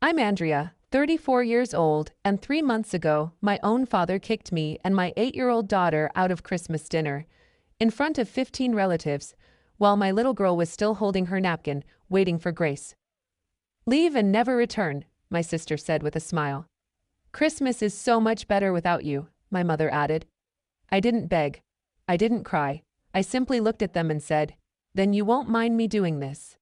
I'm Andrea, 34 years old, and 3 months ago, my own father kicked me and my 8-year-old daughter out of Christmas dinner, in front of 15 relatives, while my little girl was still holding her napkin, waiting for grace. "Leave and never return," my sister said with a smile. "Christmas is so much better without you," my mother added. I didn't beg. I didn't cry. I simply looked at them and said, "Then you won't mind me doing this."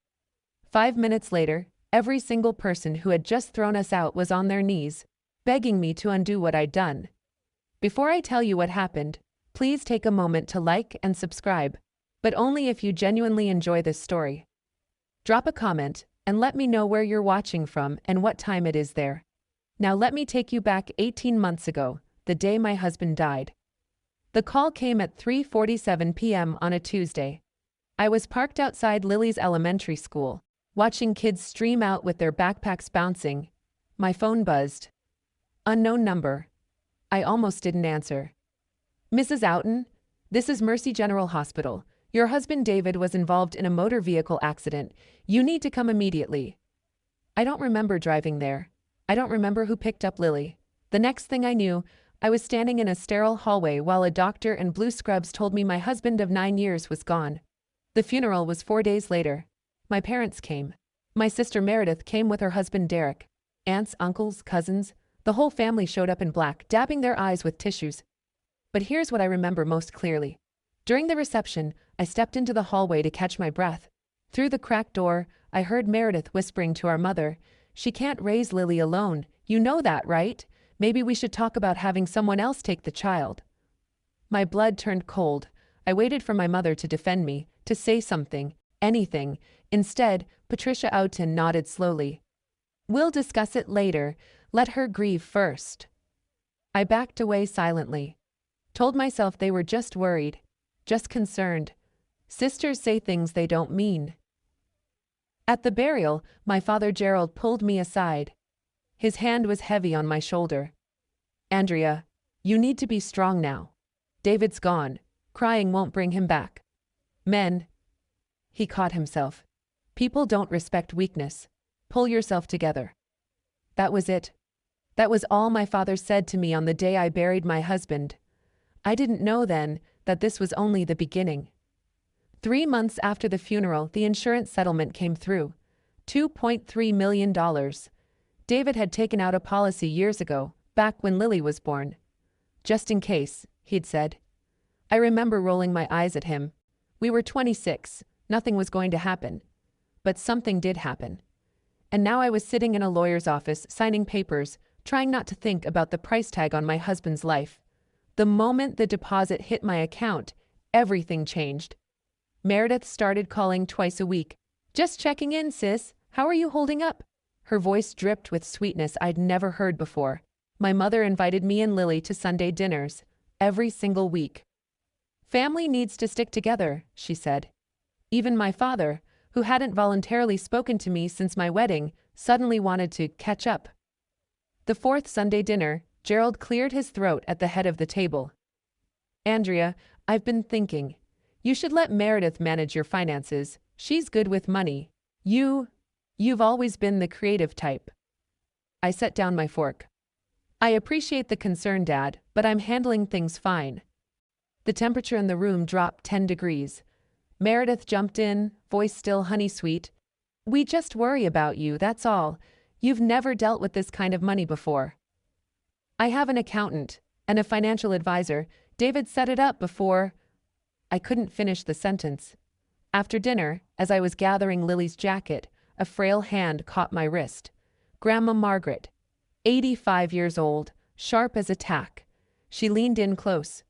5 minutes later, every single person who had just thrown us out was on their knees, begging me to undo what I'd done. Before I tell you what happened, please take a moment to like and subscribe, but only if you genuinely enjoy this story. Drop a comment and let me know where you're watching from and what time it is there. Now let me take you back 18 months ago, the day my husband died. The call came at 3:47 p.m. on a Tuesday. I was parked outside Lily's elementary school, watching kids stream out with their backpacks bouncing. My phone buzzed. Unknown number. I almost didn't answer. "Mrs. Outen, this is Mercy General Hospital. Your husband David was involved in a motor vehicle accident. You need to come immediately." I don't remember driving there. I don't remember who picked up Lily. The next thing I knew, I was standing in a sterile hallway while a doctor in blue scrubs told me my husband of 9 years was gone. The funeral was 4 days later. My parents came. My sister Meredith came with her husband Derek. Aunts, uncles, cousins, the whole family showed up in black, dabbing their eyes with tissues. But here's what I remember most clearly. During the reception, I stepped into the hallway to catch my breath. Through the cracked door, I heard Meredith whispering to our mother, "She can't raise Lily alone. You know that, right? Maybe we should talk about having someone else take the child." My blood turned cold. I waited for my mother to defend me, to say something, anything. Instead, Patricia Outen nodded slowly. "We'll discuss it later. Let her grieve first." I backed away silently. Told myself they were just worried, just concerned. Sisters say things they don't mean. At the burial, my father Gerald pulled me aside. His hand was heavy on my shoulder. "Andrea, you need to be strong now. David's gone. Crying won't bring him back. Men," he caught himself, "people don't respect weakness. Pull yourself together." That was it. That was all my father said to me on the day I buried my husband. I didn't know then that this was only the beginning. 3 months after the funeral, the insurance settlement came through. $2.3 million. David had taken out a policy years ago, back when Lily was born. "Just in case," he'd said. I remember rolling my eyes at him. We were 26, nothing was going to happen. But something did happen. And now I was sitting in a lawyer's office, signing papers, trying not to think about the price tag on my husband's life. The moment the deposit hit my account, everything changed. Meredith started calling twice a week. "Just checking in, sis. How are you holding up?" Her voice dripped with sweetness I'd never heard before. My mother invited me and Lily to Sunday dinners, every single week. "Family needs to stick together," she said. Even my father, who hadn't voluntarily spoken to me since my wedding, suddenly wanted to catch up. The fourth Sunday dinner, Gerald cleared his throat at the head of the table. "Andrea, I've been thinking. You should let Meredith manage your finances. She's good with money. You've always been the creative type." I set down my fork. "I appreciate the concern, Dad, but I'm handling things fine." The temperature in the room dropped 10 degrees. Meredith jumped in, voice still honey-sweet. "We just worry about you, that's all. You've never dealt with this kind of money before." "I have an accountant and a financial advisor. David set it up before—" I couldn't finish the sentence. After dinner, as I was gathering Lily's jacket, a frail hand caught my wrist. Grandma Margaret, 85 years old, sharp as a tack. She leaned in close.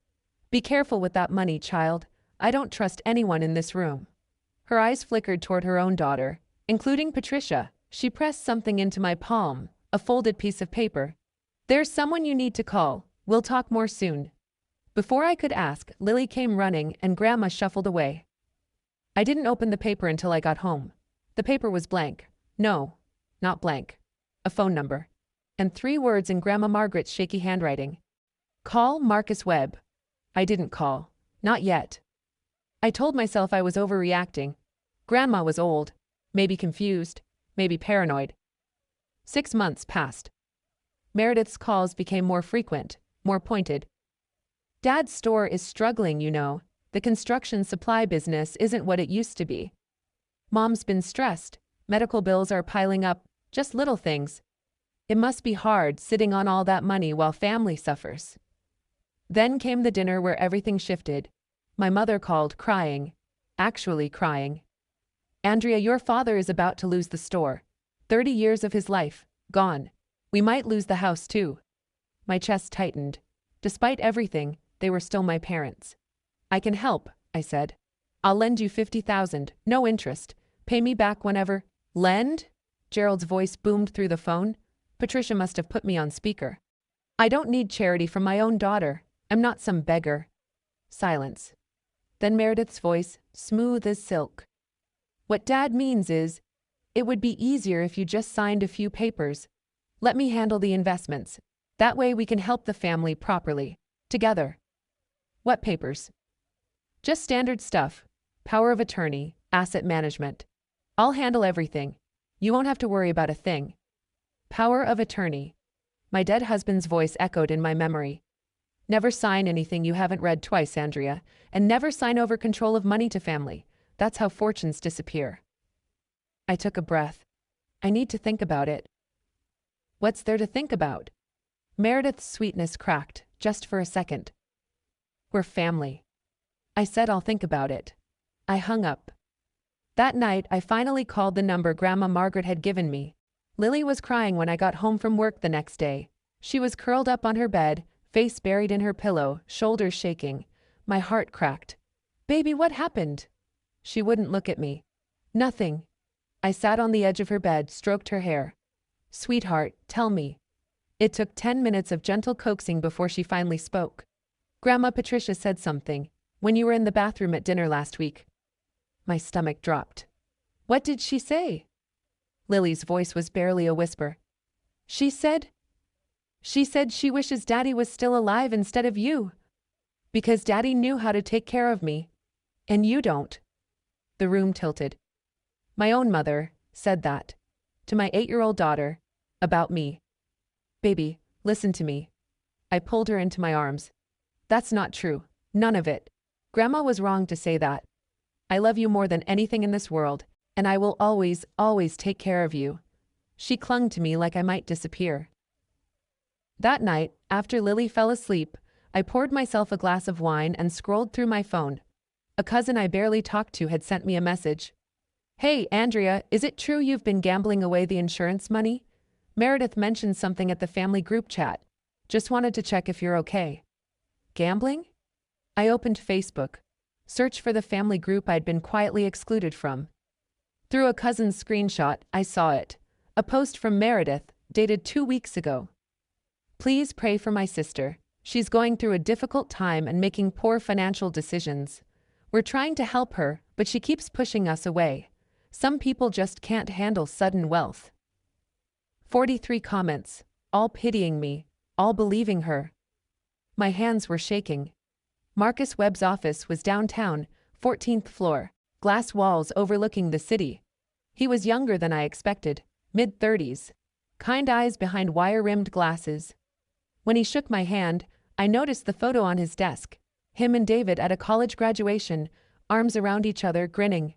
"Be careful with that money, child. I don't trust anyone in this room." Her eyes flickered toward her own daughter, including Patricia. She pressed something into my palm, a folded piece of paper. "There's someone you need to call. We'll talk more soon." Before I could ask, Lily came running and Grandma shuffled away. I didn't open the paper until I got home. The paper was blank. No, not blank. A phone number. And 3 words in Grandma Margaret's shaky handwriting. "Call Marcus Webb." I didn't call. Not yet. I told myself I was overreacting. Grandma was old. Maybe confused. Maybe paranoid. 6 months passed. Meredith's calls became more frequent, more pointed. Dad's store is struggling, you know. The construction supply business isn't what it used to be. Mom's been stressed. Medical bills are piling up, just little things. It must be hard sitting on all that money while family suffers. Then came the dinner where everything shifted. My mother called, crying. Actually crying. Andrea, your father is about to lose the store. 30 years of his life, gone. We might lose the house too. My chest tightened. Despite everything, they were still my parents. I can help, I said. I'll lend you $50,000, no interest. Pay me back whenever. Lend? Gerald's voice boomed through the phone. Patricia must have put me on speaker. I don't need charity from my own daughter. I'm not some beggar. Silence. Then Meredith's voice, smooth as silk. What Dad means is, it would be easier if you just signed a few papers. Let me handle the investments. That way we can help the family properly. Together. What papers? Just standard stuff. Power of attorney, asset management. I'll handle everything. You won't have to worry about a thing. Power of attorney. My dead husband's voice echoed in my memory. Never sign anything you haven't read twice, Andrea, and never sign over control of money to family. That's how fortunes disappear. I took a breath. I need to think about it. What's there to think about? Meredith's sweetness cracked, just for a second. We're family. I said I'll think about it. I hung up. That night, I finally called the number Grandma Margaret had given me. Lily was crying when I got home from work the next day. She was curled up on her bed, face buried in her pillow, shoulders shaking. My heart cracked. Baby, what happened? She wouldn't look at me. Nothing. I sat on the edge of her bed, stroked her hair. Sweetheart, tell me. It took 10 minutes of gentle coaxing before she finally spoke. Grandma Patricia said something, when you were in the bathroom at dinner last week. My stomach dropped. What did she say? Lily's voice was barely a whisper. She said she wishes Daddy was still alive instead of you. Because Daddy knew how to take care of me. And you don't. The room tilted. My own mother said that. To my 8-year-old daughter. About me. Baby, listen to me. I pulled her into my arms. That's not true. None of it. Grandma was wrong to say that. I love you more than anything in this world, and I will always, always take care of you. She clung to me like I might disappear. That night, after Lily fell asleep, I poured myself a glass of wine and scrolled through my phone. A cousin I barely talked to had sent me a message. Hey, Andrea, is it true you've been gambling away the insurance money? Meredith mentioned something at the family group chat. Just wanted to check if you're okay. Gambling? I opened Facebook. Search for the family group I'd been quietly excluded from. Through a cousin's screenshot, I saw it. A post from Meredith, dated 2 weeks ago. Please pray for my sister. She's going through a difficult time and making poor financial decisions. We're trying to help her, but she keeps pushing us away. Some people just can't handle sudden wealth. 43 comments, all pitying me, all believing her. My hands were shaking. Marcus Webb's office was downtown, 14th floor, glass walls overlooking the city. He was younger than I expected, mid-30s, kind eyes behind wire-rimmed glasses. When he shook my hand, I noticed the photo on his desk, him and David at a college graduation, arms around each other, grinning.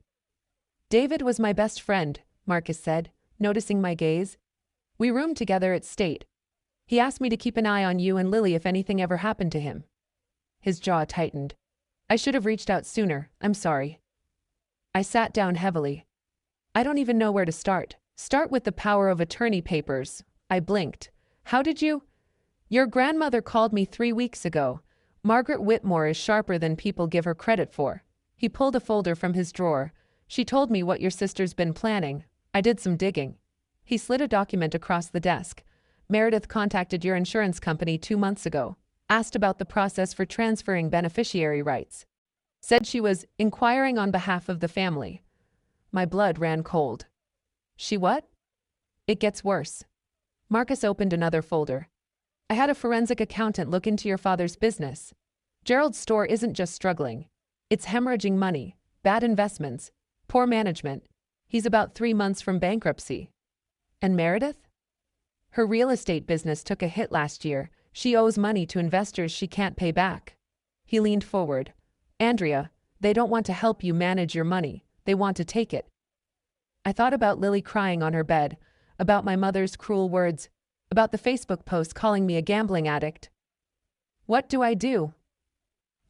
David was my best friend, Marcus said, noticing my gaze. We roomed together at State. He asked me to keep an eye on you and Lily if anything ever happened to him. His jaw tightened. I should have reached out sooner, I'm sorry. I sat down heavily. I don't even know where to start. Start with the power of attorney papers. I blinked. How did you? Your grandmother called me 3 weeks ago. Margaret Whitmore is sharper than people give her credit for. He pulled a folder from his drawer. She told me what your sister's been planning. I did some digging. He slid a document across the desk. Meredith contacted your insurance company 2 months ago. Asked about the process for transferring beneficiary rights. Said she was inquiring on behalf of the family. My blood ran cold. She what? It gets worse. Marcus opened another folder. I had a forensic accountant look into your father's business. Gerald's store isn't just struggling. It's hemorrhaging money, bad investments, poor management. He's about 3 months from bankruptcy. And Meredith? Her real estate business took a hit last year. She owes money to investors she can't pay back. He leaned forward. Andrea, they don't want to help you manage your money. They want to take it. I thought about Lily crying on her bed, about my mother's cruel words, about the Facebook post calling me a gambling addict. What do I do?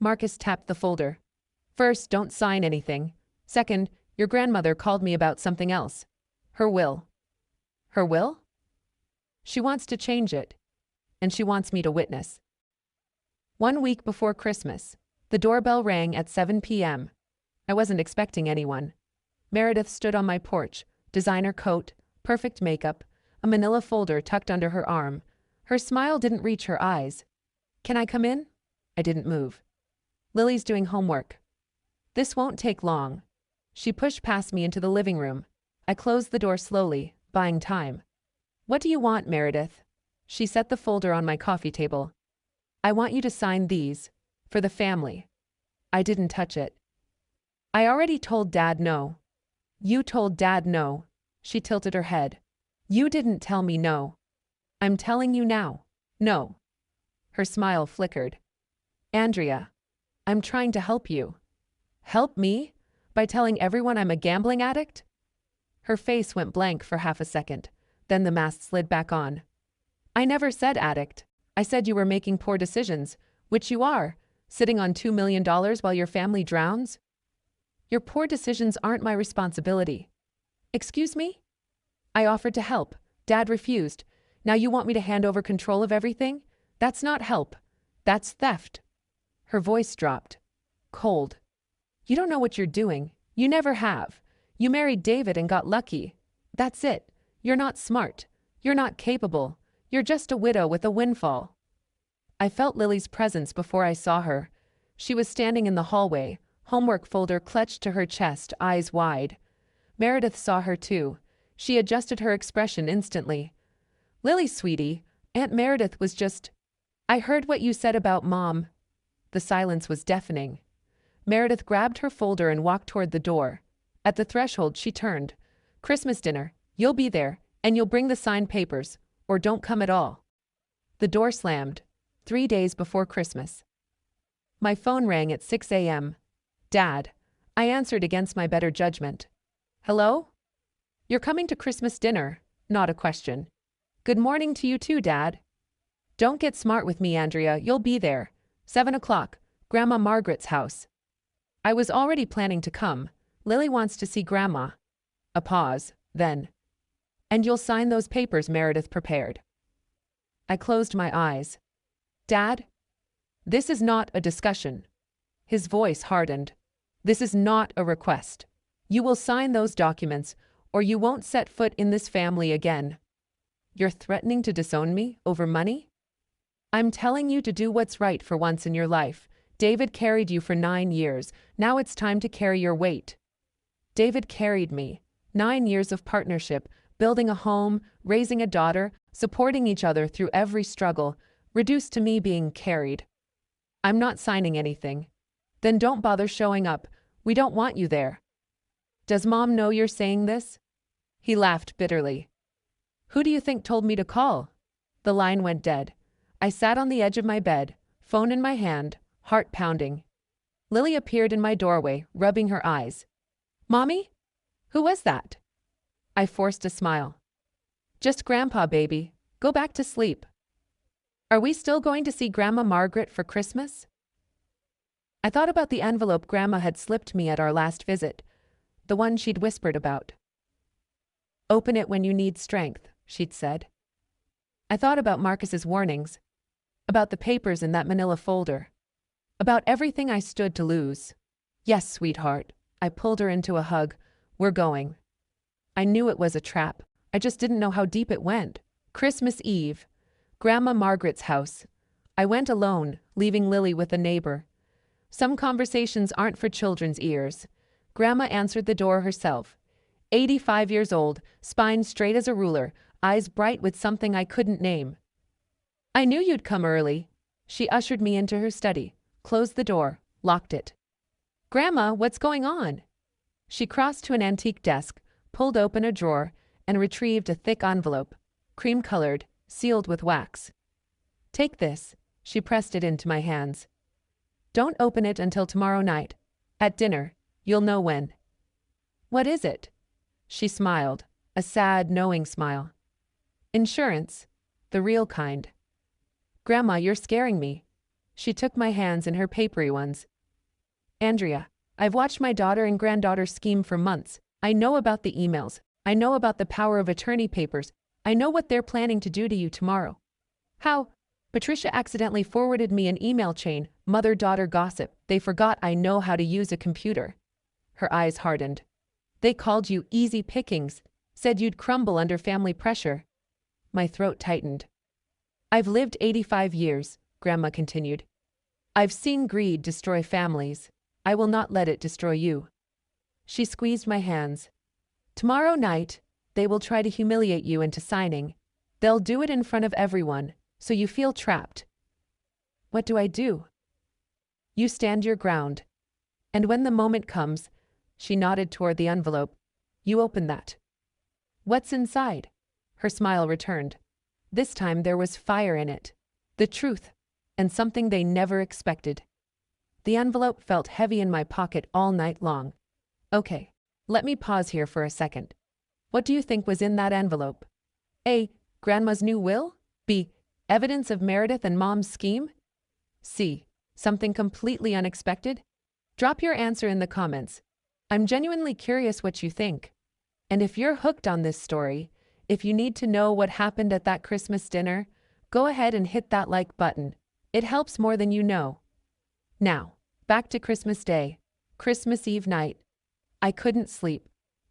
Marcus tapped the folder. First, don't sign anything. Second, your grandmother called me about something else. Her will. Her will? She wants to change it. And she wants me to witness. 1 week before Christmas, the doorbell rang at 7 p.m. I wasn't expecting anyone. Meredith stood on my porch, designer coat, perfect makeup, a manila folder tucked under her arm. Her smile didn't reach her eyes. Can I come in? I didn't move. Lily's doing homework. This won't take long. She pushed past me into the living room. I closed the door slowly, buying time. What do you want, Meredith? She set the folder on my coffee table. I want you to sign these. For the family. I didn't touch it. I already told Dad no. You told Dad no. She tilted her head. You didn't tell me no. I'm telling you now. No. Her smile flickered. Andrea, I'm trying to help you. Help me? By telling everyone I'm a gambling addict? Her face went blank for half a second. Then the mask slid back on. I never said addict. I said you were making poor decisions, which you are, sitting on $2 million while your family drowns. Your poor decisions aren't my responsibility. Excuse me? I offered to help. Dad refused. Now you want me to hand over control of everything? That's not help. That's theft. Her voice dropped. Cold. You don't know what you're doing. You never have. You married David and got lucky. That's it. You're not smart. You're not capable. You're just a widow with a windfall. I felt Lily's presence before I saw her. She was standing in the hallway, homework folder clutched to her chest, eyes wide. Meredith saw her too. She adjusted her expression instantly. Lily, sweetie, Aunt Meredith was just... I heard what you said about Mom. The silence was deafening. Meredith grabbed her folder and walked toward the door. At the threshold, she turned. Christmas dinner. You'll be there, and you'll bring the signed papers, or don't come at all. The door slammed. 3 days before Christmas. My phone rang at 6 a.m. Dad. I answered against my better judgment. Hello? You're coming to Christmas dinner, not a question. Good morning to you too, Dad. Don't get smart with me, Andrea. You'll be there. 7 o'clock, Grandma Margaret's house. I was already planning to come. Lily wants to see Grandma. A pause, then. And you'll sign those papers Meredith prepared. I closed my eyes. Dad? This is not a discussion. His voice hardened. This is not a request. You will sign those documents, or you won't set foot in this family again. You're threatening to disown me over money? I'm telling you to do what's right for once in your life. David carried you for 9 years. Now it's time to carry your weight. David carried me. 9 years of partnership, building a home, raising a daughter, supporting each other through every struggle, reduced to me being carried. I'm not signing anything. Then don't bother showing up. We don't want you there. Does Mom know you're saying this? He laughed bitterly. Who do you think told me to call? The line went dead. I sat on the edge of my bed, phone in my hand, heart pounding. Lily appeared in my doorway, rubbing her eyes. Mommy? Who was that? I forced a smile. Just Grandpa, baby. Go back to sleep. Are we still going to see Grandma Margaret for Christmas? I thought about the envelope Grandma had slipped me at our last visit, the one she'd whispered about. Open it when you need strength, she'd said. I thought about Marcus's warnings, about the papers in that manila folder, about everything I stood to lose. Yes, sweetheart. I pulled her into a hug. We're going. I knew it was a trap. I just didn't know how deep it went. Christmas Eve. Grandma Margaret's house. I went alone, leaving Lily with a neighbor. Some conversations aren't for children's ears. Grandma answered the door herself. 85 years old, spine straight as a ruler, eyes bright with something I couldn't name. I knew you'd come early. She ushered me into her study, closed the door, locked it. Grandma, what's going on? She crossed to an antique desk, pulled open a drawer, and retrieved a thick envelope, cream-colored, sealed with wax. Take this. She pressed it into my hands. Don't open it until tomorrow night. At dinner, you'll know when. What is it? She smiled, a sad, knowing smile. Insurance. The real kind. Grandma, you're scaring me. She took my hands in her papery ones. Andrea, I've watched my daughter and granddaughter scheme for months. I know about the emails. I know about the power of attorney papers. I know what they're planning to do to you tomorrow. How? Patricia accidentally forwarded me an email chain, mother-daughter gossip. They forgot I know how to use a computer. Her eyes hardened. They called you easy pickings, said you'd crumble under family pressure. My throat tightened. I've lived 85 years, Grandma continued. I've seen greed destroy families. I will not let it destroy you. She squeezed my hands. Tomorrow night, they will try to humiliate you into signing. They'll do it in front of everyone, so you feel trapped. What do I do? You stand your ground. And when the moment comes, she nodded toward the envelope, you open that. What's inside? Her smile returned. This time there was fire in it. The truth, and something they never expected. The envelope felt heavy in my pocket all night long. Okay, let me pause here for a second. What do you think was in that envelope? A. Grandma's new will? B. Evidence of Meredith and Mom's scheme? C. Something completely unexpected? Drop your answer in the comments. I'm genuinely curious what you think. And if you're hooked on this story, if you need to know what happened at that Christmas dinner, go ahead and hit that like button. It helps more than you know. Now, back to Christmas Day, Christmas Eve night. I couldn't sleep.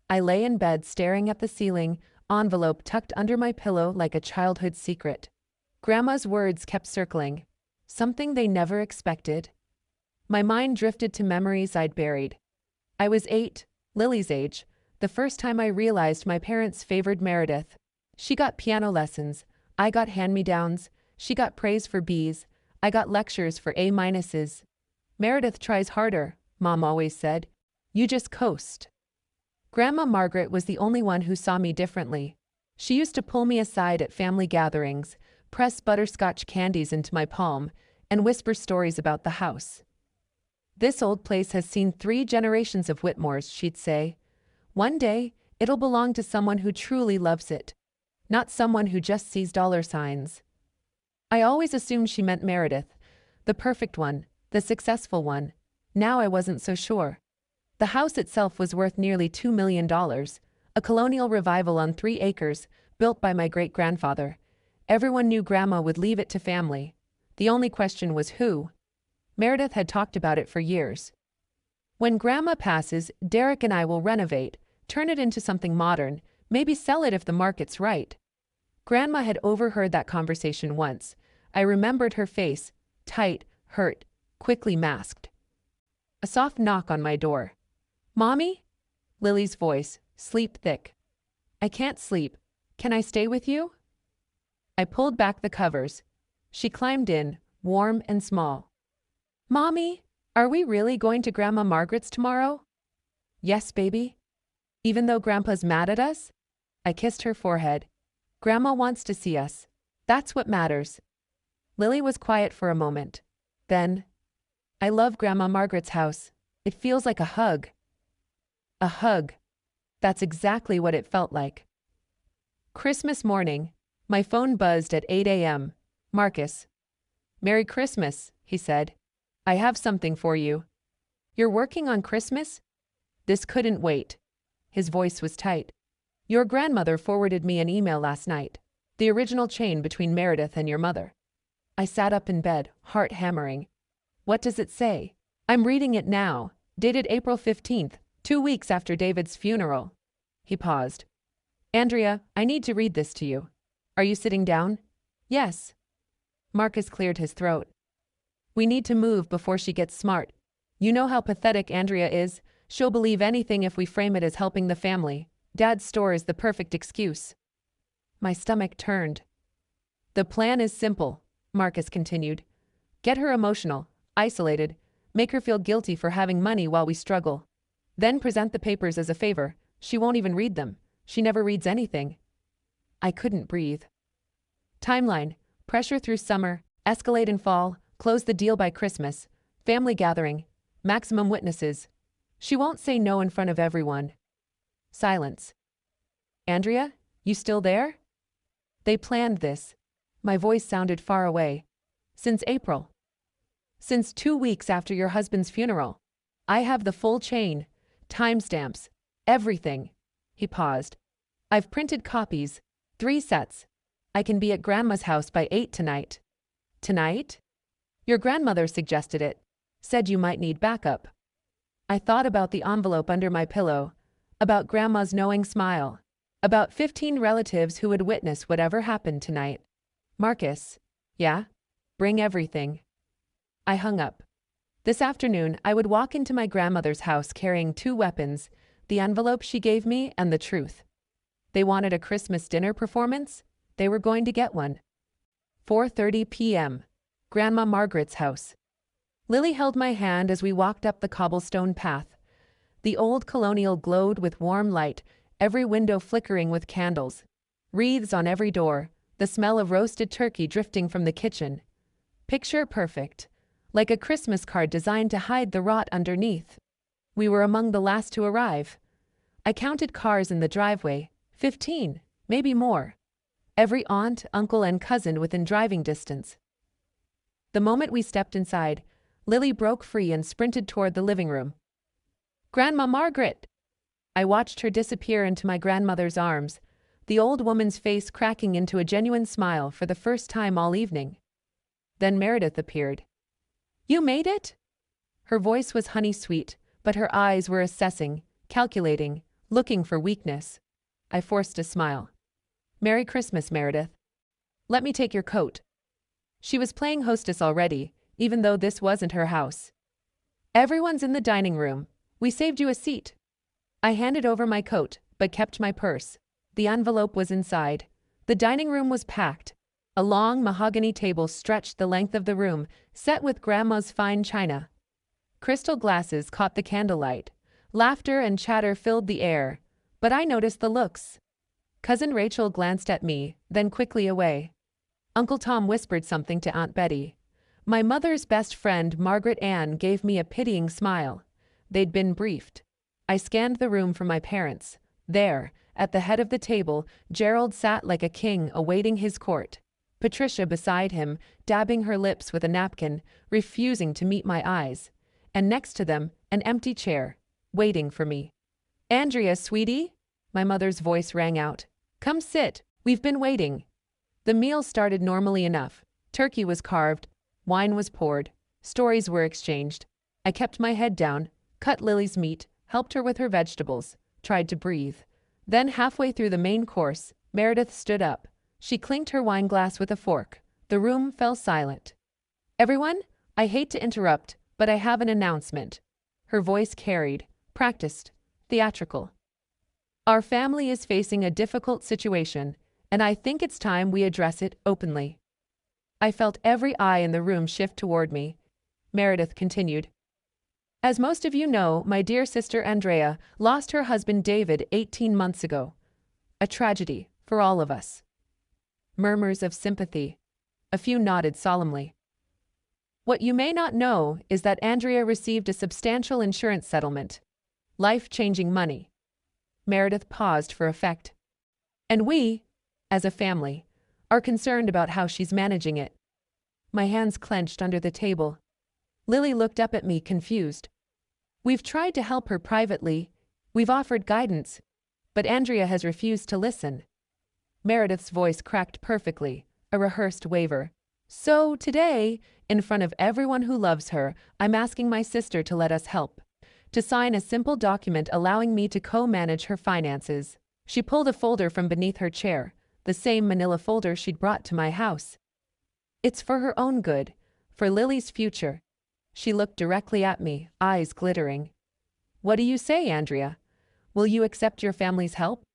I lay in bed staring at the ceiling, envelope tucked under my pillow like a childhood secret. Grandma's words kept circling. Something they never expected. My mind drifted to memories I'd buried. I was 8, Lily's age, the first time I realized my parents favored Meredith. She got piano lessons, I got hand-me-downs, she got praise for B's, I got lectures for A-minuses. Meredith tries harder, Mom always said. You just coast. Grandma Margaret was the only one who saw me differently. She used to pull me aside at family gatherings, press butterscotch candies into my palm, and whisper stories about the house. This old place has seen 3 generations of Whitmores, she'd say. One day, it'll belong to someone who truly loves it, not someone who just sees dollar signs. I always assumed she meant Meredith, the perfect one, the successful one. Now I wasn't so sure. The house itself was worth nearly $2 million, a colonial revival on 3 acres, built by my great-grandfather. Everyone knew Grandma would leave it to family. The only question was who. Meredith had talked about it for years. When Grandma passes, Derek and I will renovate, turn it into something modern, maybe sell it if the market's right. Grandma had overheard that conversation once. I remembered her face, tight, hurt, quickly masked. A soft knock on my door. Mommy? Lily's voice, sleep thick. I can't sleep. Can I stay with you? I pulled back the covers. She climbed in, warm and small. Mommy, are we really going to Grandma Margaret's tomorrow? Yes, baby. Even though Grandpa's mad at us? I kissed her forehead. Grandma wants to see us. That's what matters. Lily was quiet for a moment. Then, I love Grandma Margaret's house. It feels like a hug. A hug. That's exactly what it felt like. Christmas morning, my phone buzzed at 8 a.m. Marcus. Merry Christmas, he said. I have something for you. You're working on Christmas? This couldn't wait. His voice was tight. Your grandmother forwarded me an email last night. The original chain between Meredith and your mother. I sat up in bed, heart hammering. What does it say? I'm reading it now, dated April 15th, 2 weeks after David's funeral. He paused. Andrea, I need to read this to you. Are you sitting down? Yes. Marcus cleared his throat. We need to move before she gets smart. You know how pathetic Andrea is. She'll believe anything if we frame it as helping the family. Dad's store is the perfect excuse. My stomach turned. The plan is simple, Marcus continued. Get her emotional, isolated, make her feel guilty for having money while we struggle. Then present the papers as a favor. She won't even read them. She never reads anything. I couldn't breathe. Timeline: pressure through summer, escalate in fall, close the deal by Christmas, family gathering, maximum witnesses. She won't say no in front of everyone. Silence. Andrea, you still there? They planned this. My voice sounded far away. Since April. Since 2 weeks after your husband's funeral. I have the full chain, timestamps, everything. He paused. I've printed copies, 3 sets. I can be at Grandma's house by 8 tonight. Tonight? Your grandmother suggested it. Said you might need backup. I thought about the envelope under my pillow, about Grandma's knowing smile, about 15 relatives who would witness whatever happened tonight. Marcus. Yeah? Bring everything. I hung up. This afternoon, I would walk into my grandmother's house carrying 2 weapons, the envelope she gave me and the truth. They wanted a Christmas dinner performance? They were going to get one. 4:30 p.m. Grandma Margaret's house. Lily held my hand as we walked up the cobblestone path. The old colonial glowed with warm light, every window flickering with candles. Wreaths on every door, the smell of roasted turkey drifting from the kitchen. Picture perfect. Like a Christmas card designed to hide the rot underneath. We were among the last to arrive. I counted cars in the driveway, 15, maybe more. Every aunt, uncle, and cousin within driving distance. The moment we stepped inside, Lily broke free and sprinted toward the living room. Grandma Margaret! I watched her disappear into my grandmother's arms, the old woman's face cracking into a genuine smile for the first time all evening. Then Meredith appeared. You made it? Her voice was honey-sweet, but her eyes were assessing, calculating, looking for weakness. I forced a smile. Merry Christmas, Meredith. Let me take your coat. She was playing hostess already, even though this wasn't her house. Everyone's in the dining room. We saved you a seat. I handed over my coat, but kept my purse. The envelope was inside. The dining room was packed. A long mahogany table stretched the length of the room, set with Grandma's fine china. Crystal glasses caught the candlelight. Laughter and chatter filled the air, but I noticed the looks. Cousin Rachel glanced at me, then quickly away. Uncle Tom whispered something to Aunt Betty. My mother's best friend, Margaret Ann, gave me a pitying smile. They'd been briefed. I scanned the room for my parents. There, at the head of the table, Gerald sat like a king awaiting his court. Patricia beside him, dabbing her lips with a napkin, refusing to meet my eyes. And next to them, an empty chair, waiting for me. Andrea, sweetie? My mother's voice rang out. Come sit, we've been waiting. The meal started normally enough. Turkey was carved, wine was poured, stories were exchanged. I kept my head down, cut Lily's meat, helped her with her vegetables, tried to breathe. Then halfway through the main course, Meredith stood up. She clinked her wine glass with a fork. The room fell silent. Everyone, I hate to interrupt, but I have an announcement. Her voice carried, practiced, theatrical. Our family is facing a difficult situation, and I think it's time we address it openly. I felt every eye in the room shift toward me. Meredith continued. As most of you know, my dear sister Andrea lost her husband David 18 months ago. A tragedy for all of us. Murmurs of sympathy. A few nodded solemnly. What you may not know is that Andrea received a substantial insurance settlement. Life-changing money. Meredith paused for effect. And we, as a family, are concerned about how she's managing it. My hands clenched under the table. Lily looked up at me, confused. We've tried to help her privately. We've offered guidance. But Andrea has refused to listen. Meredith's voice cracked perfectly, a rehearsed waver. So today, in front of everyone who loves her, I'm asking my sister to let us help. To sign a simple document allowing me to co-manage her finances. She pulled a folder from beneath her chair, the same manila folder she'd brought to my house. It's for her own good, for Lily's future. She looked directly at me, eyes glittering. What do you say, Andrea? Will you accept your family's help?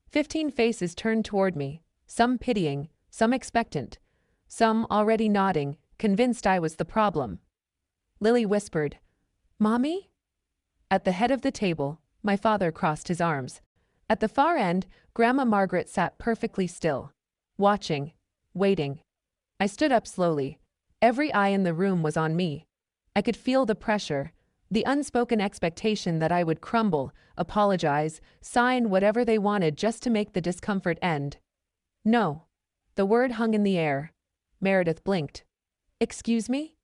15 faces turned toward me, some pitying, some expectant, some already nodding, convinced I was the problem. Lily whispered, Mommy? At the head of the table, my father crossed his arms. At the far end, Grandma Margaret sat perfectly still, watching, waiting. I stood up slowly. Every eye in the room was on me. I could feel the pressure, the unspoken expectation that I would crumble, apologize, sign whatever they wanted just to make the discomfort end. No. The word hung in the air. Meredith blinked. Excuse me?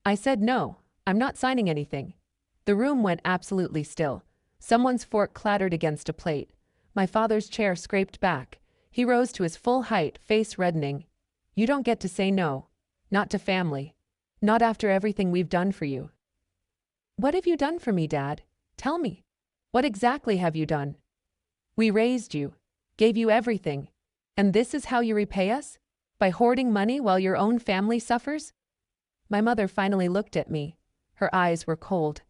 I said no, I'm not signing anything. The room went absolutely still. Someone's fork clattered against a plate. My father's chair scraped back. He rose to his full height, face reddening. You don't get to say no. Not to family. Not after everything we've done for you. What have you done for me, Dad? Tell me. What exactly have you done? We raised you, gave you everything. And this is how you repay us? By hoarding money while your own family suffers? My mother finally looked at me. Her eyes were cold.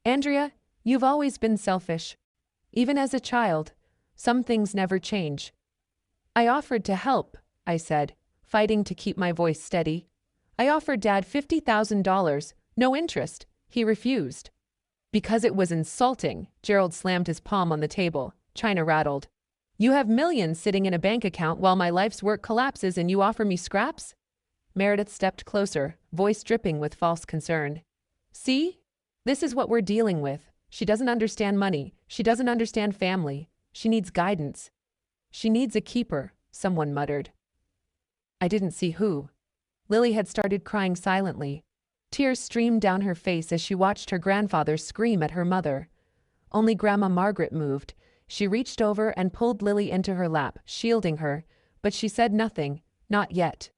Andrea, you've always been selfish. Even as a child, some things never change. I offered to help, I said, fighting to keep my voice steady. I offered Dad $50,000, no interest. He refused. Because it was insulting, Gerald slammed his palm on the table. China rattled. You have millions sitting in a bank account while my life's work collapses and you offer me scraps? Meredith stepped closer, voice dripping with false concern. See? This is what we're dealing with. She doesn't understand money. She doesn't understand family. She needs guidance. She needs a keeper, someone muttered. I didn't see who. Lily had started crying silently. Tears streamed down her face as she watched her grandfather scream at her mother. Only Grandma Margaret moved. She reached over and pulled Lily into her lap, shielding her, but she said nothing, not yet.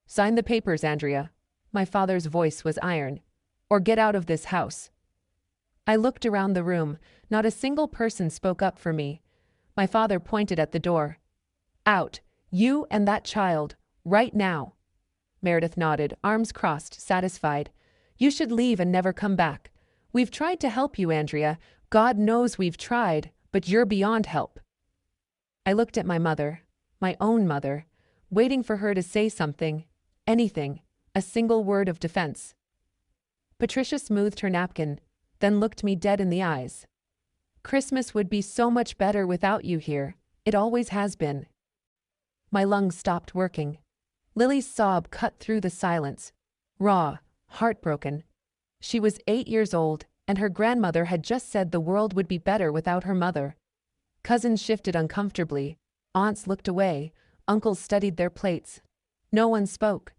Sign the papers, Andrea. My father's voice was iron. Or get out of this house. I looked around the room. Not a single person spoke up for me. My father pointed at the door. Out, you and that child, right now. Meredith nodded, arms crossed, satisfied. You should leave and never come back. We've tried to help you, Andrea. God knows we've tried, but you're beyond help. I looked at my mother, my own mother, waiting for her to say something, anything, a single word of defense. Patricia smoothed her napkin, then looked me dead in the eyes. Christmas would be so much better without you here. It always has been. My lungs stopped working. Lily's sob cut through the silence. Raw, heartbroken. She was 8 years old, and her grandmother had just said the world would be better without her mother. Cousins shifted uncomfortably. Aunts looked away. Uncles studied their plates. No one spoke.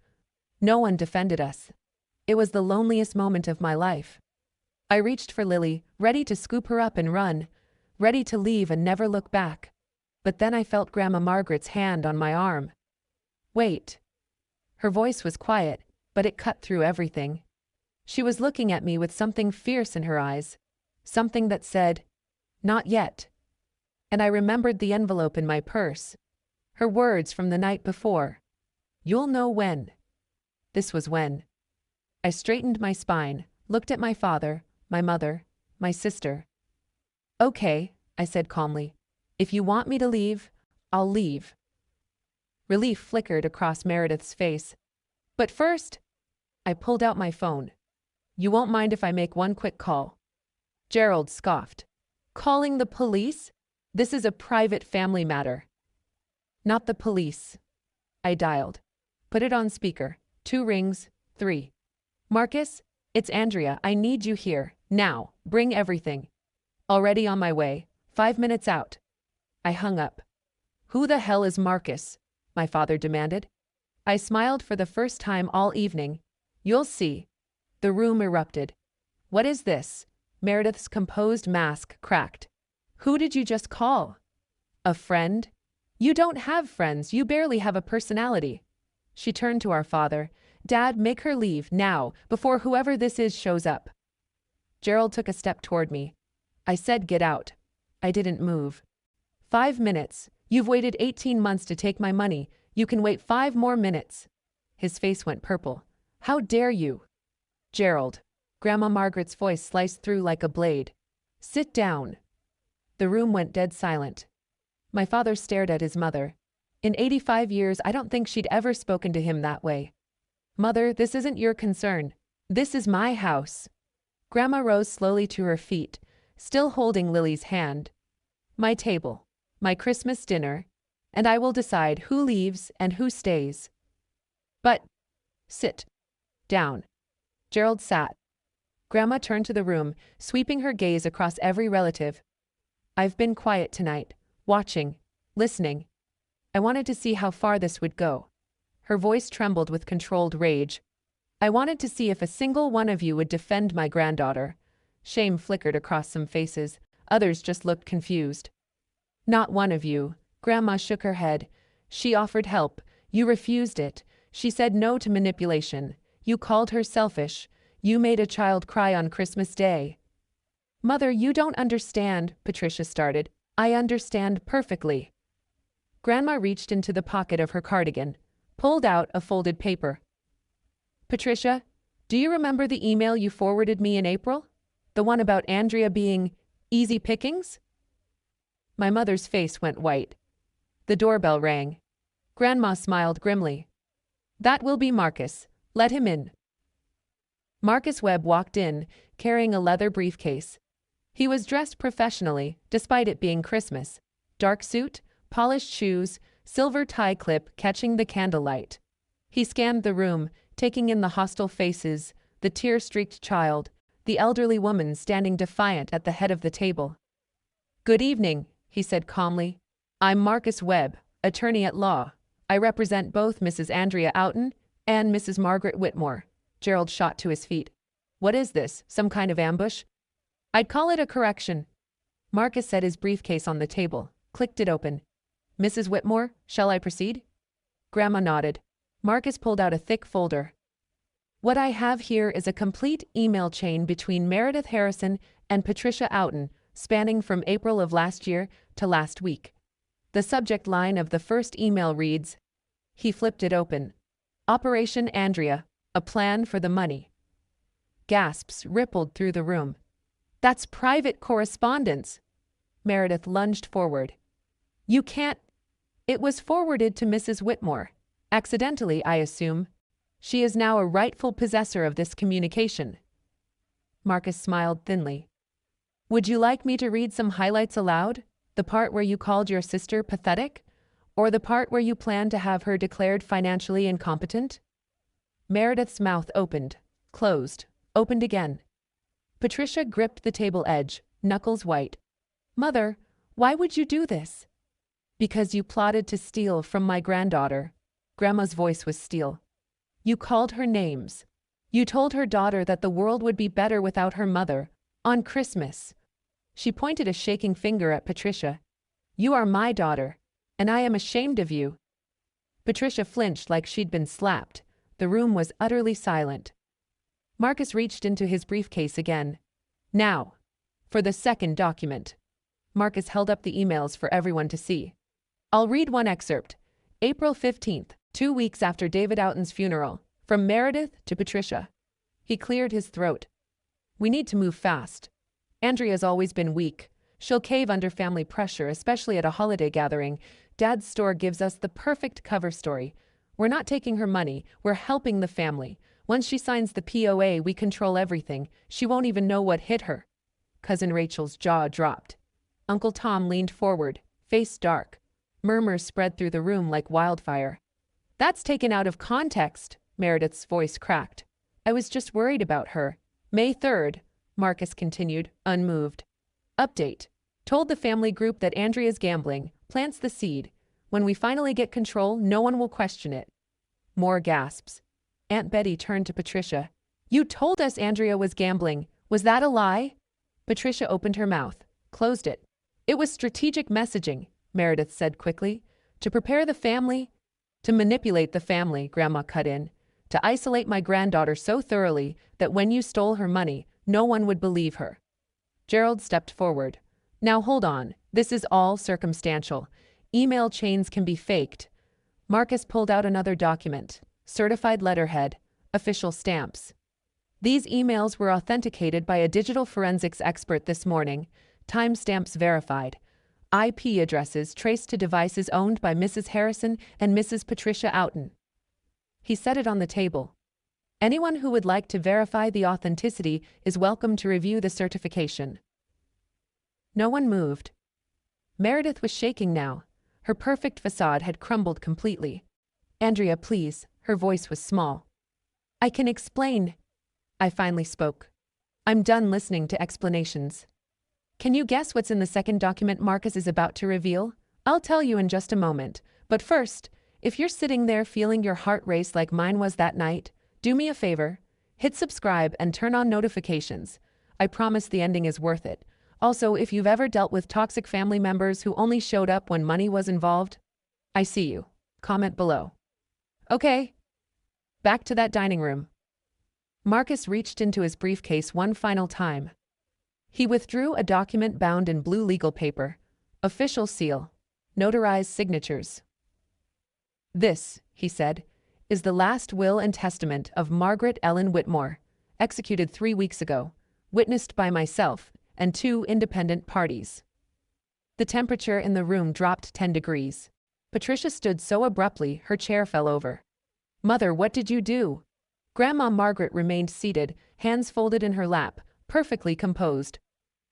No one defended us. It was the loneliest moment of my life. I reached for Lily, ready to scoop her up and run, ready to leave and never look back. But then I felt Grandma Margaret's hand on my arm. Wait. Her voice was quiet, but it cut through everything. She was looking at me with something fierce in her eyes, something that said, not yet. And I remembered the envelope in my purse. Her words from the night before. You'll know when. This was when. I straightened my spine, looked at my father, my mother, my sister. Okay, I said calmly. If you want me to leave, I'll leave. Relief flickered across Meredith's face. But first, I pulled out my phone. You won't mind if I make one quick call. Gerald scoffed. Calling the police? This is a private family matter. Not the police. I dialed. Put it on speaker. 2 rings, 3. Marcus, it's Andrea. I need you here. Now. Bring everything. Already on my way. 5 minutes out. I hung up. Who the hell is Marcus? My father demanded. I smiled for the first time all evening. You'll see. The room erupted. What is this? Meredith's composed mask cracked. Who did you just call? A friend? You don't have friends. You barely have a personality. She turned to our father. Dad, make her leave, now, before whoever this is shows up. Gerald took a step toward me. I said get out. I didn't move. 5 minutes. You've waited 18 months to take my money. You can wait 5 more minutes. His face went purple. How dare you? Gerald. Grandma Margaret's voice sliced through like a blade. Sit down. The room went dead silent. My father stared at his mother. In 85 years, I don't think she'd ever spoken to him that way. Mother, this isn't your concern. This is my house. Grandma rose slowly to her feet, still holding Lily's hand. My table. My Christmas dinner. and I will decide who leaves and who stays. But, sit down. Gerald sat. Grandma turned to the room, sweeping her gaze across every relative. I've been quiet tonight, watching, listening. I wanted to see how far this would go. Her voice trembled with controlled rage. I wanted to see if a single one of you would defend my granddaughter. Shame flickered across some faces, others just looked confused. Not one of you. Grandma shook her head. She offered help. You refused it. She said no to manipulation. You called her selfish. You made a child cry on Christmas Day. Mother, you don't understand, Patricia started. I understand perfectly. Grandma reached into the pocket of her cardigan, pulled out a folded paper. Patricia, do you remember the email you forwarded me in April? The one about Andrea being easy pickings? My mother's face went white. The doorbell rang. Grandma smiled grimly. That will be Marcus. Let him in. Marcus Webb walked in, carrying a leather briefcase. He was dressed professionally, despite it being Christmas. Dark suit, polished shoes, silver tie clip catching the candlelight. He scanned the room, taking in the hostile faces, the tear-streaked child, the elderly woman standing defiant at the head of the table. Good evening, he said calmly. I'm Marcus Webb, attorney at law. I represent both Mrs. Andrea Outen and Mrs. Margaret Whitmore. Gerald shot to his feet. What is this, some kind of ambush? I'd call it a correction. Marcus set his briefcase on the table, clicked it open. Mrs. Whitmore, shall I proceed? Grandma nodded. Marcus pulled out a thick folder. What I have here is a complete email chain between Meredith Harrison and Patricia Outen, spanning from April of last year to last week. The subject line of the first email reads, he flipped it open. Operation Andrea, a plan for the money. Gasps rippled through the room. That's private correspondence. Meredith lunged forward. You can't. It was forwarded to Mrs. Whitmore. Accidentally, I assume. She is now a rightful possessor of this communication. Marcus smiled thinly. Would you like me to read some highlights aloud? The part where you called your sister pathetic? Or the part where you planned to have her declared financially incompetent? Meredith's mouth opened, closed, opened again. Patricia gripped the table edge, knuckles white. Mother, why would you do this? Because you plotted to steal from my granddaughter. Grandma's voice was steel. You called her names. You told her daughter that the world would be better without her mother, on Christmas. She pointed a shaking finger at Patricia. You are my daughter, and I am ashamed of you. Patricia flinched like she'd been slapped. The room was utterly silent. Marcus reached into his briefcase again. Now, for the second document. Marcus held up the emails for everyone to see. I'll read one excerpt. April 15th, 2 weeks after David Outen's funeral, from Meredith to Patricia. He cleared his throat. We need to move fast. Andrea's always been weak. She'll cave under family pressure, especially at a holiday gathering. Dad's store gives us the perfect cover story. We're not taking her money, we're helping the family. Once she signs the POA, we control everything. She won't even know what hit her. Cousin Rachel's jaw dropped. Uncle Tom leaned forward, face dark. Murmurs spread through the room like wildfire. That's taken out of context, Meredith's voice cracked. I was just worried about her. May 3rd, Marcus continued, unmoved. Update. Told the family group that Andrea's gambling, plants the seed. When we finally get control, no one will question it. More gasps. Aunt Betty turned to Patricia. You told us Andrea was gambling. Was that a lie? Patricia opened her mouth, closed it. It was strategic messaging, Meredith said quickly. To prepare the family. To manipulate the family, Grandma cut in. To isolate my granddaughter so thoroughly that when you stole her money, no one would believe her. Gerald stepped forward. Now hold on. This is all circumstantial. Email chains can be faked. Marcus pulled out another document. Certified letterhead. Official stamps. These emails were authenticated by a digital forensics expert this morning. Timestamps verified. IP addresses traced to devices owned by Mrs. Harrison and Mrs. Patricia Outen. He set it on the table. Anyone who would like to verify the authenticity is welcome to review the certification. No one moved. Meredith was shaking now. Her perfect facade had crumbled completely. "Andrea, please," her voice was small. "I can explain." I finally spoke. "I'm done listening to explanations. Can you guess what's in the second document Marcus is about to reveal? I'll tell you in just a moment, but first, if you're sitting there feeling your heart race like mine was that night, do me a favor, hit subscribe and turn on notifications. I promise the ending is worth it. Also, if you've ever dealt with toxic family members who only showed up when money was involved, I see you. Comment below. Okay. Back to that dining room. Marcus reached into his briefcase one final time. He withdrew a document bound in blue legal paper, official seal, notarized signatures. "This," he said, "is the last will and testament of Margaret Ellen Whitmore, executed 3 weeks ago, witnessed by myself and 2 independent parties." The temperature in the room dropped 10 degrees. Patricia stood so abruptly her chair fell over. "Mother, what did you do?" Grandma Margaret remained seated, hands folded in her lap, perfectly composed.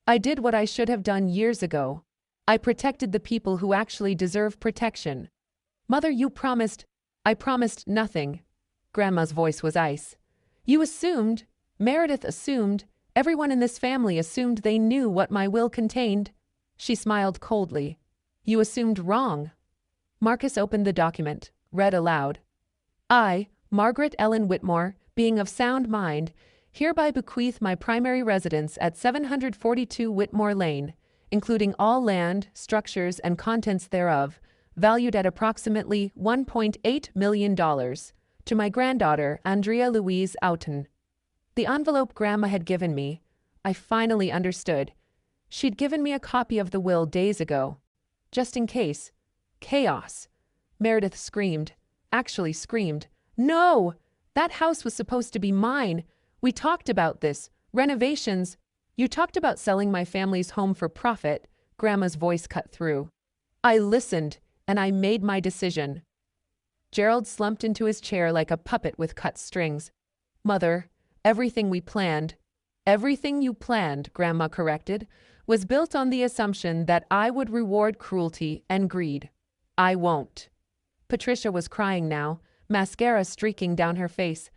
"I did what I should have done years ago. I protected the people who actually deserve protection." "Mother, you promised—" "I promised nothing." Grandma's voice was ice. "You assumed, Meredith assumed, everyone in this family assumed they knew what my will contained." She smiled coldly. "You assumed wrong." Marcus opened the document, read aloud. "I, Margaret Ellen Whitmore, being of sound mind, hereby bequeath my primary residence at 742 Whitmore Lane, including all land, structures, and contents thereof, valued at approximately $1.8 million, to my granddaughter, Andrea Louise Outen." The envelope Grandma had given me, I finally understood. She'd given me a copy of the will days ago. Just in case. Chaos. Meredith screamed. Actually screamed. "No! That house was supposed to be mine. We talked about this. Renovations. You talked about selling my family's home for profit." Grandma's voice cut through. "I listened, and I made my decision." Gerald slumped into his chair like a puppet with cut strings. "Mother, everything we planned—" "Everything you planned," Grandma corrected, "was built on the assumption that I would reward cruelty and greed. I won't." Patricia was crying now, mascara streaking down her face.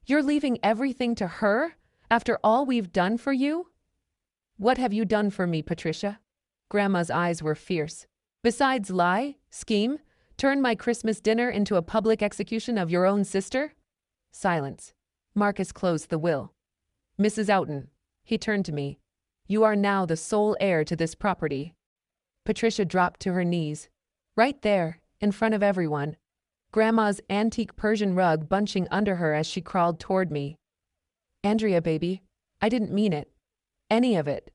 "You're leaving everything to her? After all we've done for you?" "What have you done for me, Patricia?" Grandma's eyes were fierce. "Besides lie, scheme, turn my Christmas dinner into a public execution of your own sister?" Silence. Marcus closed the will. "Mrs. Outen," he turned to me, "you are now the sole heir to this property." Patricia dropped to her knees. Right there, in front of everyone. Grandma's antique Persian rug bunching under her as she crawled toward me. "Andrea, baby, I didn't mean it. Any of it.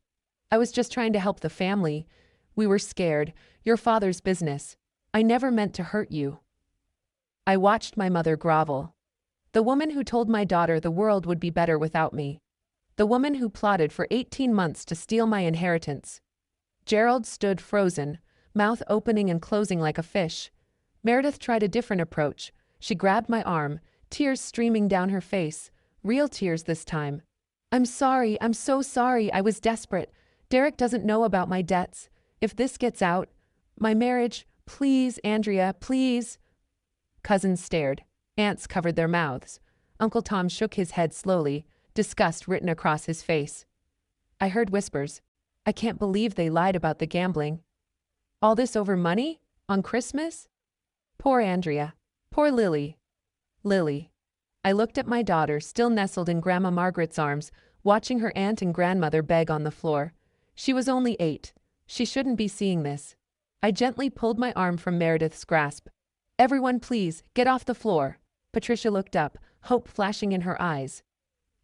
I was just trying to help the family. We were scared. Your father's business. I never meant to hurt you." I watched my mother grovel. The woman who told my daughter the world would be better without me. The woman who plotted for 18 months to steal my inheritance. Gerald stood frozen, mouth opening and closing like a fish. Meredith tried a different approach. She grabbed my arm, tears streaming down her face. Real tears this time. "I'm sorry, I'm so sorry, I was desperate. Derek doesn't know about my debts. If this gets out, my marriage, please, Andrea, please." Cousins stared. Aunts covered their mouths. Uncle Tom shook his head slowly, disgust written across his face. I heard whispers. "I can't believe they lied about the gambling. All this over money? On Christmas?" Poor Andrea. Poor Lily. Lily. I looked at my daughter, still nestled in Grandma Margaret's arms, watching her aunt and grandmother beg on the floor. She was only 8. She shouldn't be seeing this. I gently pulled my arm from Meredith's grasp. "Everyone please, get off the floor." Patricia looked up, hope flashing in her eyes.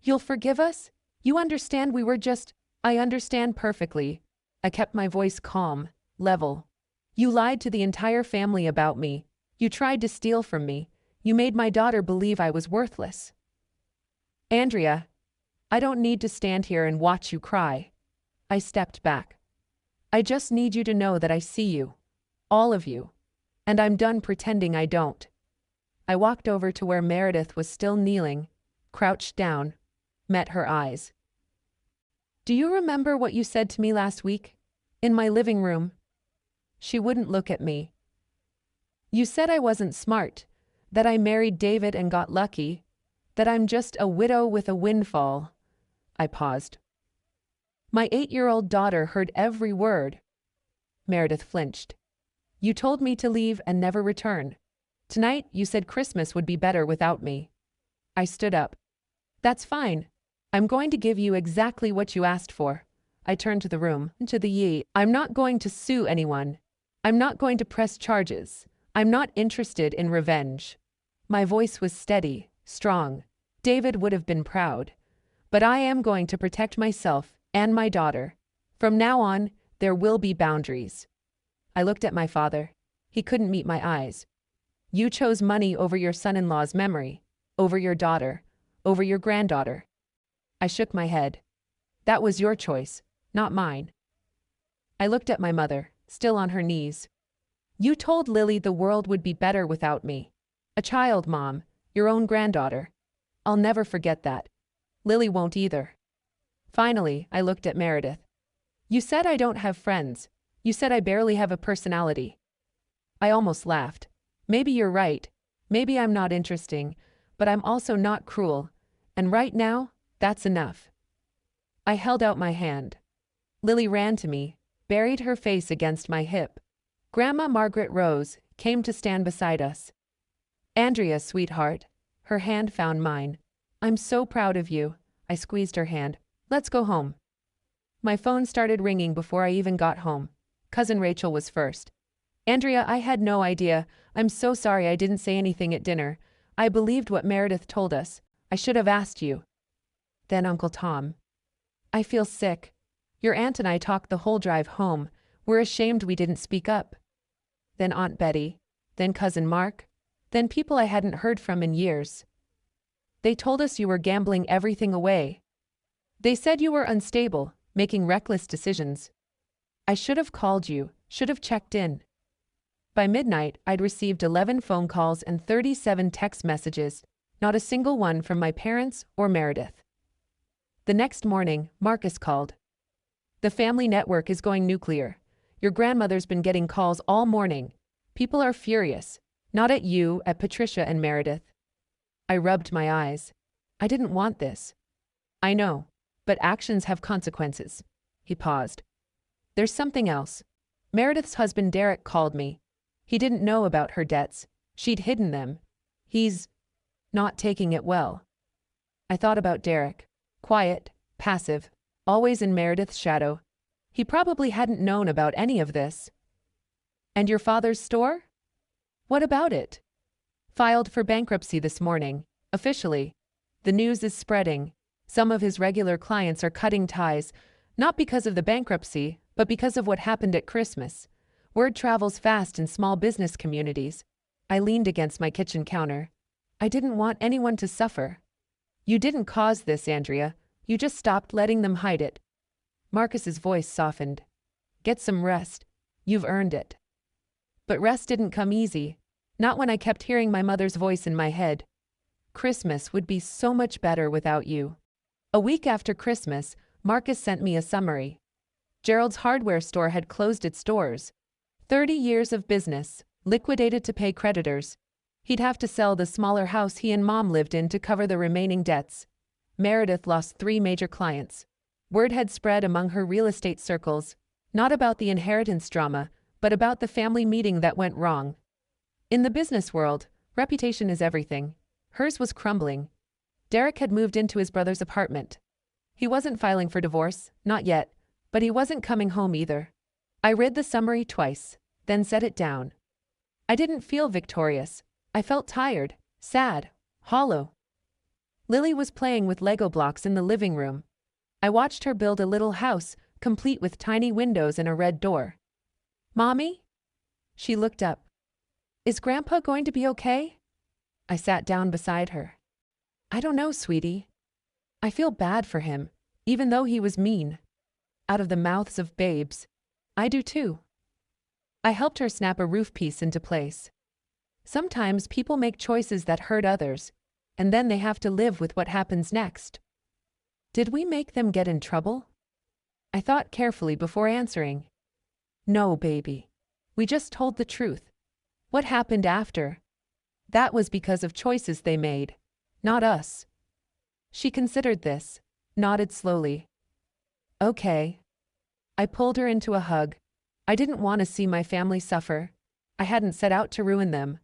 "You'll forgive us? You understand we were just—" "I understand perfectly." I kept my voice calm, level. "You lied to the entire family about me. You tried to steal from me. You made my daughter believe I was worthless." "Andrea, I don't need to stand here and watch you cry." I stepped back. "I just need you to know that I see you. All of you. And I'm done pretending I don't." I walked over to where Meredith was still kneeling, crouched down, met her eyes. "Do you remember what you said to me last week? In my living room?" She wouldn't look at me. You said I wasn't smart, that I married David and got lucky, that I'm just a widow with a windfall. I paused. My 8-year-old daughter heard every word. Meredith flinched. You told me to leave and never return. Tonight, you said Christmas would be better without me. I stood up. That's fine. I'm going to give you exactly what you asked for. I turned to the room, to the ye. I'm not going to sue anyone. I'm not going to press charges. I'm not interested in revenge. My voice was steady, strong. David would have been proud. But I am going to protect myself and my daughter. From now on, there will be boundaries. I looked at my father. He couldn't meet my eyes. You chose money over your son-in-law's memory, over your daughter, over your granddaughter. I shook my head. That was your choice, not mine. I looked at my mother, still on her knees. You told Lily the world would be better without me. A child, Mom, your own granddaughter. I'll never forget that. Lily won't either. Finally, I looked at Meredith. You said I don't have friends. You said I barely have a personality. I almost laughed. Maybe you're right. Maybe I'm not interesting, but I'm also not cruel. And right now, that's enough. I held out my hand. Lily ran to me, buried her face against my hip. Grandma Margaret rose, came to stand beside us. Andrea, sweetheart. Her hand found mine. I'm so proud of you. I squeezed her hand. Let's go home. My phone started ringing before I even got home. Cousin Rachel was first. Andrea, I had no idea. I'm so sorry I didn't say anything at dinner. I believed what Meredith told us. I should have asked you. Then Uncle Tom. I feel sick. Your aunt and I talked the whole drive home. We're ashamed we didn't speak up. Then Aunt Betty. Then Cousin Mark. Then people I hadn't heard from in years. They told us you were gambling everything away. They said you were unstable, making reckless decisions. I should have called you, should have checked in. By midnight, I'd received 11 phone calls and 37 text messages, not a single one from my parents or Meredith. The next morning, Marcus called. The family network is going nuclear. Your grandmother's been getting calls all morning. People are furious. Not at you, at Patricia and Meredith. I rubbed my eyes. I didn't want this. I know, but actions have consequences. He paused. There's something else. Meredith's husband Derek called me. He didn't know about her debts. She'd hidden them. He's not taking it well. I thought about Derek. Quiet, passive, always in Meredith's shadow. He probably hadn't known about any of this. And your father's store? What about it? Filed for bankruptcy this morning, officially. The news is spreading. Some of his regular clients are cutting ties, not because of the bankruptcy, but because of what happened at Christmas. Word travels fast in small business communities. I leaned against my kitchen counter. I didn't want anyone to suffer. You didn't cause this, Andrea. You just stopped letting them hide it. Marcus's voice softened. Get some rest. You've earned it. But rest didn't come easy. Not when I kept hearing my mother's voice in my head. Christmas would be so much better without you. A week after Christmas, Marcus sent me a summary. Gerald's hardware store had closed its doors. 30 years of business, liquidated to pay creditors. He'd have to sell the smaller house he and Mom lived in to cover the remaining debts. Meredith lost 3 major clients. Word had spread among her real estate circles, not about the inheritance drama, but about the family meeting that went wrong. In the business world, reputation is everything. Hers was crumbling. Derek had moved into his brother's apartment. He wasn't filing for divorce, not yet, but he wasn't coming home either. I read the summary twice, then set it down. I didn't feel victorious. I felt tired, sad, hollow. Lily was playing with Lego blocks in the living room. I watched her build a little house, complete with tiny windows and a red door. Mommy? She looked up. Is Grandpa going to be okay? I sat down beside her. I don't know, sweetie. I feel bad for him, even though he was mean. Out of the mouths of babes. I do too. I helped her snap a roof piece into place. Sometimes people make choices that hurt others, and then they have to live with what happens next. Did we make them get in trouble? I thought carefully before answering. No, baby. We just told the truth. What happened after? That was because of choices they made, not us. She considered this, nodded slowly. Okay. I pulled her into a hug. I didn't want to see my family suffer. I hadn't set out to ruin them.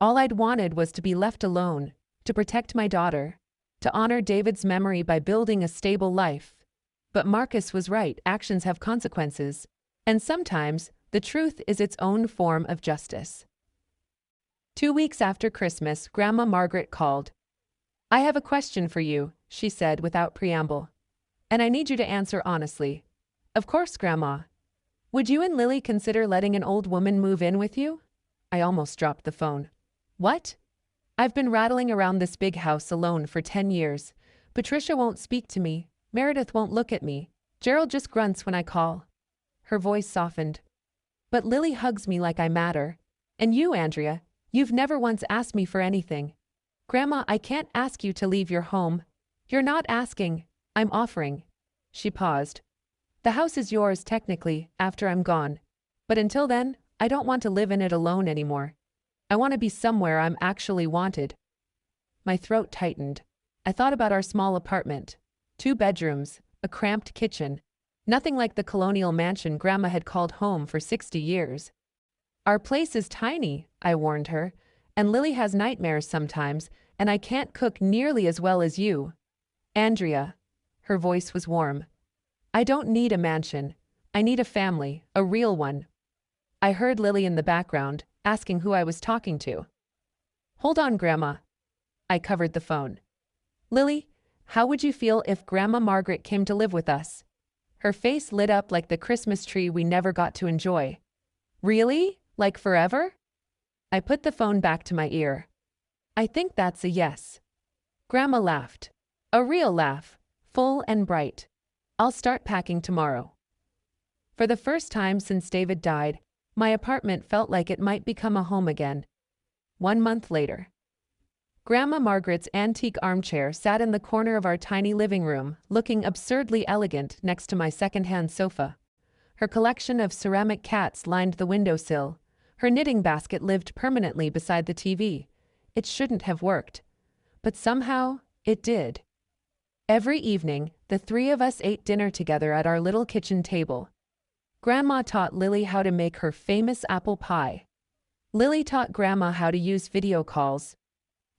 All I'd wanted was to be left alone, to protect my daughter, to honor David's memory by building a stable life. But Marcus was right, actions have consequences. And sometimes, the truth is its own form of justice. 2 weeks after Christmas, Grandma Margaret called. I have a question for you, she said without preamble. And I need you to answer honestly. Of course, Grandma. Would you and Lily consider letting an old woman move in with you? I almost dropped the phone. What? I've been rattling around this big house alone for 10 years. Patricia won't speak to me. Meredith won't look at me. Gerald just grunts when I call. Her voice softened. But Lily hugs me like I matter. And you, Andrea, you've never once asked me for anything. Grandma, I can't ask you to leave your home. You're not asking. I'm offering. She paused. The house is yours, technically, after I'm gone. But until then, I don't want to live in it alone anymore. I want to be somewhere I'm actually wanted. My throat tightened. I thought about our small apartment. 2 bedrooms, a cramped kitchen. Nothing like the colonial mansion Grandma had called home for 60 years. Our place is tiny, I warned her, and Lily has nightmares sometimes, and I can't cook nearly as well as you. Andrea. Her voice was warm. I don't need a mansion. I need a family, a real one. I heard Lily in the background, asking who I was talking to. Hold on, Grandma. I covered the phone. Lily, how would you feel if Grandma Margaret came to live with us? Her face lit up like the Christmas tree we never got to enjoy. Really? Like forever? I put the phone back to my ear. I think that's a yes. Grandma laughed. A real laugh, full and bright. I'll start packing tomorrow. For the first time since David died, my apartment felt like it might become a home again. 1 month later. Grandma Margaret's antique armchair sat in the corner of our tiny living room, looking absurdly elegant next to my second-hand sofa. Her collection of ceramic cats lined the windowsill. Her knitting basket lived permanently beside the TV. It shouldn't have worked. But somehow, it did. Every evening, the 3 of us ate dinner together at our little kitchen table. Grandma taught Lily how to make her famous apple pie. Lily taught Grandma how to use video calls.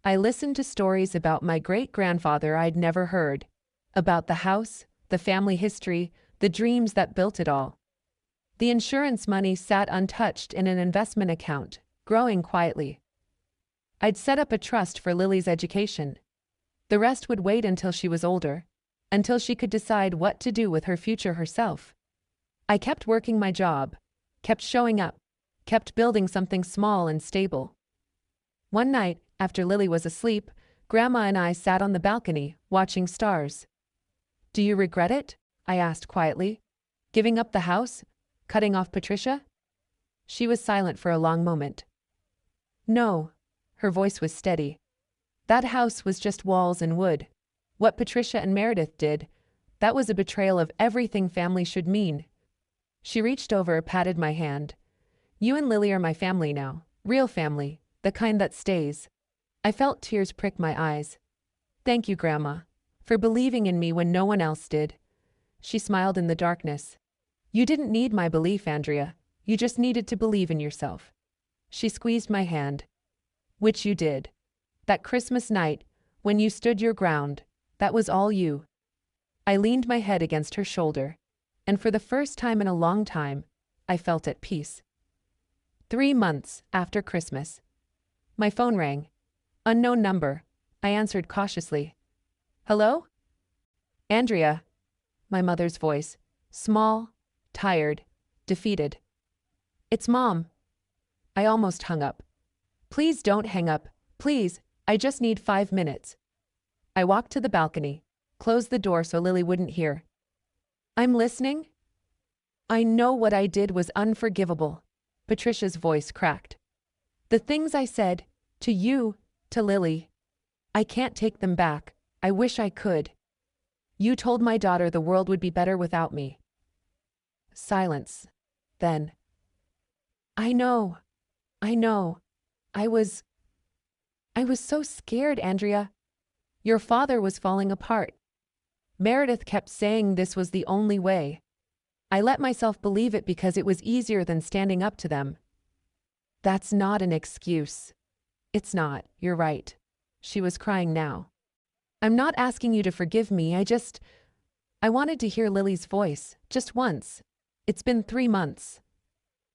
I listened to stories about my great-grandfather I'd never heard, about the house, the family history, the dreams that built it all. The insurance money sat untouched in an investment account, growing quietly. I'd set up a trust for Lily's education. The rest would wait until she was older, until she could decide what to do with her future herself. I kept working my job, kept showing up, kept building something small and stable. One night, after Lily was asleep, Grandma and I sat on the balcony, watching stars. Do you regret it? I asked quietly. Giving up the house? Cutting off Patricia? She was silent for a long moment. No. Her voice was steady. That house was just walls and wood. What Patricia and Meredith did, that was a betrayal of everything family should mean. She reached over, patted my hand. You and Lily are my family now. Real family. The kind that stays. I felt tears prick my eyes. Thank you, Grandma, for believing in me when no one else did. She smiled in the darkness. You didn't need my belief, Andrea. You just needed to believe in yourself. She squeezed my hand. Which you did. That Christmas night, when you stood your ground, that was all you. I leaned my head against her shoulder, and for the first time in a long time, I felt at peace. 3 months after Christmas. My phone rang. Unknown number. I answered cautiously. Hello? Andrea. My mother's voice. Small, tired, defeated. It's Mom. I almost hung up. Please don't hang up. Please, I just need 5 minutes. I walked to the balcony, closed the door so Lily wouldn't hear. I'm listening. I know what I did was unforgivable. Patricia's voice cracked. The things I said, to you, to Lily, I can't take them back. I wish I could. You told my daughter the world would be better without me. Silence. Then. I know. I was so scared, Andrea. Your father was falling apart. Meredith kept saying this was the only way. I let myself believe it because it was easier than standing up to them. That's not an excuse. It's not, you're right. She was crying now. I'm not asking you to forgive me, I wanted to hear Lily's voice, just once. It's been 3 months.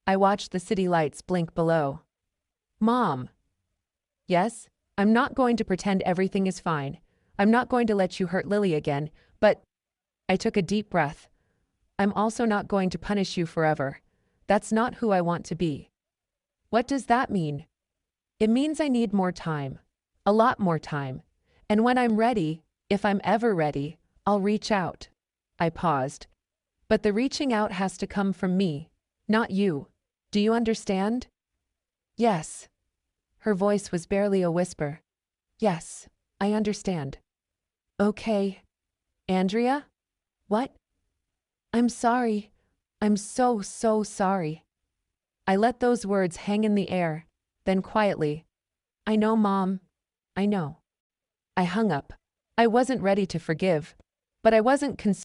I watched the city lights blink below. Mom. Yes, I'm not going to pretend everything is fine. I'm not going to let you hurt Lily again, but I took a deep breath. I'm also not going to punish you forever. That's not who I want to be. What does that mean? It means I need more time. A lot more time. And when I'm ready, if I'm ever ready, I'll reach out. I paused. But the reaching out has to come from me, not you. Do you understand? Yes. Her voice was barely a whisper. Yes, I understand. Okay. Andrea? What? I'm sorry. I'm so sorry. I let those words hang in the air, then quietly. I know, Mom. I know. I hung up. I wasn't ready to forgive, but I wasn't concerned.